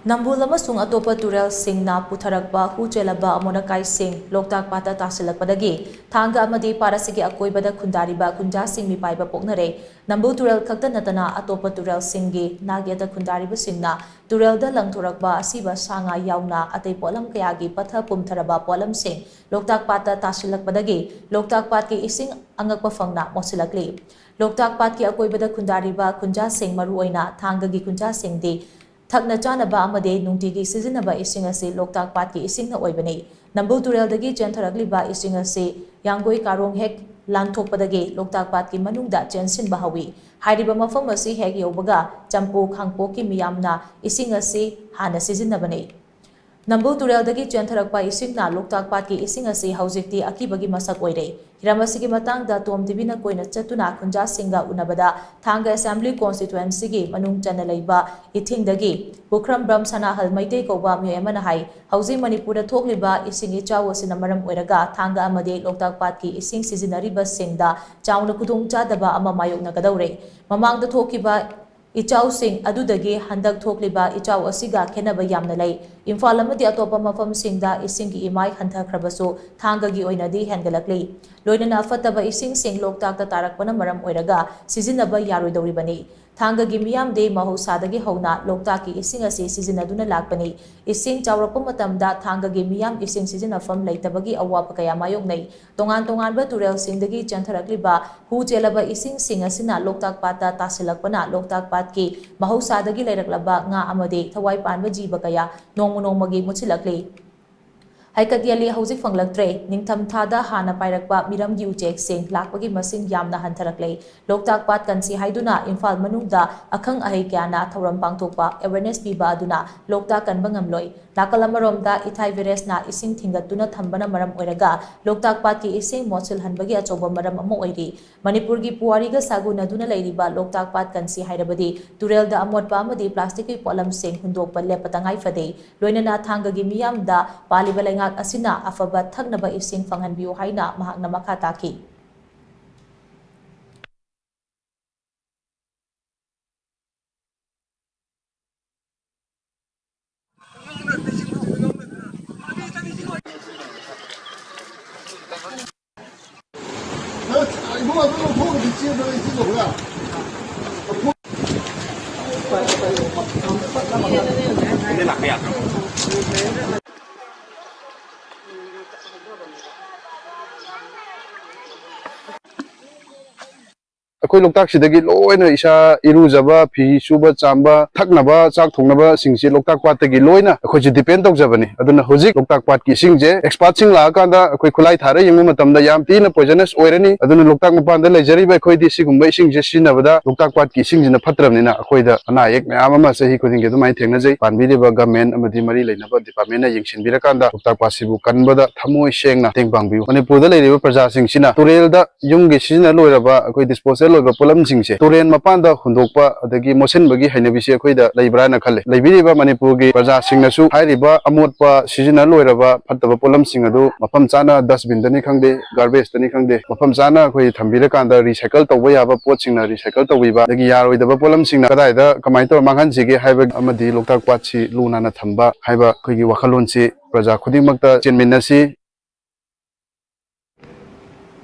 Nambul amasung atoppa Turel Singna Putharakpa Chellaba amot sing Loktak pata Tasillakpadagi Thanga amadi parasigi akoibada khundariba khunja sing Meepaiba Poknare Nambul Turel kakta natana atoppa Turel singi nagyada khundariba singna Turel da langthurakba asiba sanga yauna atay polam kayagi patha pumtharaba polam sing Loktak pata Tasillakpadagi Loktak pat ki ising angakpa fangna mosilakli Loktak pat ki akoibada khundariba khunja sing maruoina Thanga gi khunja sing di Thakna chanaba amade nungtigi sizinaba ising asi Loktak pat ki ising na oibani Nambul Turel dagi jentharakliba ising asi yanggoi karong hek langthokpadagi Loktak pat ki manungda jensin bahawi hairiba mafam asi hek yobaga champu khangpo ki miyamna ising asi hana sizinabani Nambul Turel dagi jentharakpa isingna Loktak pat ki ising asi haujikti akibagi masak oire Hiramasi ki matangda TOMTV na koina chatuna khunja singa unabada Thanga Assembly Constituency gi manung chana leiba ithingdagi Bukram Bram Sanahal Maitei koba miyamana hai hauji Manipuri thokliba ising ichaw asina maram oiraga Thanga amade Loktak pat ki ising sizinariba singda chawna kudung chadaba ama mayokna kadaure mamangda thokiba Ichaw sing adudagi handak thokliba ichaw asiga khenaba yamna lei Imphal amadi atoppa mafam singda ising gi imai hanthakhrabasу Thanga gi oinadi hengalakli loinana fataba ising sing Loktak ta tarakpana maram oiraga sizinaba yaroidoribani Thanga gi miyam de mahusadagi hauna Loktak ki ising asi sizinaduna lakpani ising chawrappa matamda Thanga gi miyam ising sizinafam leitabagi awapa kaya mayoknai tongan ba Turel singdagi jentharakliba Chellaba ising sing asina Loktak pata Tasillakpana Loktak pat ki mahusadagi leiraklaba nga amade thawai panba jiba kaya nongmagi muchilakli Haikatyali hauzik fanglaktre ningtham thada hana pairakpa miramgi uchek sing lakpagi masing yamna hantharakle Loktak pat kansi haiduna Imphal manungda akhang ahai kyana thoram pangthokpa awareness piba aduna Loktak kanba ngamloi Nakalamaromda ithai virus na ising thingatuna thambana maram oiraga Loktak pat ki ising mochil hanbagi achoba maram ama oiri Manipur gi puari ga saguna duna leiriba Loktak pat kansi hairabadi Turel da Amotpa amadi plastic ki polam sing hundokpa lepatangai fade loinana Thanga gi miyamda paliba ngak asina afaba thaknaba ising fanghanbiu haina mahakna makha taki Akoi Loktak sidagi loina isa irujaba phi suba chamba thaknaba chak thongnaba singse Loktak pat tagi loina akoi ji depend tawjabani aduna hojik Loktak pat ki singje expert sing la kanda akoi khulai thara yengma matamda yam tina poisonous oirani aduna Loktak mapan da lejariba akoi di sigumba singje sinabada Loktak pat ki singjina phatramnina akoi da ana ek mya ama sahi khuding ge dumai thengna jai panbiriba government amadi mari leinaba department na yengsinbira kanda Loktak pat sibu kanbada thamoi sengna tengpangbiu Manipur da leiriba praja singsina Turel da yumge sijina loiraba akoi disposal loiba polam singse Turen mapanda hundokpa adagi mosen bagi hainabisi akoi da leibrana khale leibiriba Manipur gi praja singnasu hairiba amotpa sijina loiraba phattaba polam singadu mafam chana dustbin dani khangde garbage dani khangde mafam chana akoi thambira kanda recycle tawba yaba pot singna recycle tawiba dagi yaroidaba polam singna kadai da kamai to manghan sigi haiba amadi Loktak pat si luna na thamba haiba khoi gi wakhalon si praja khudingmakta chenminasi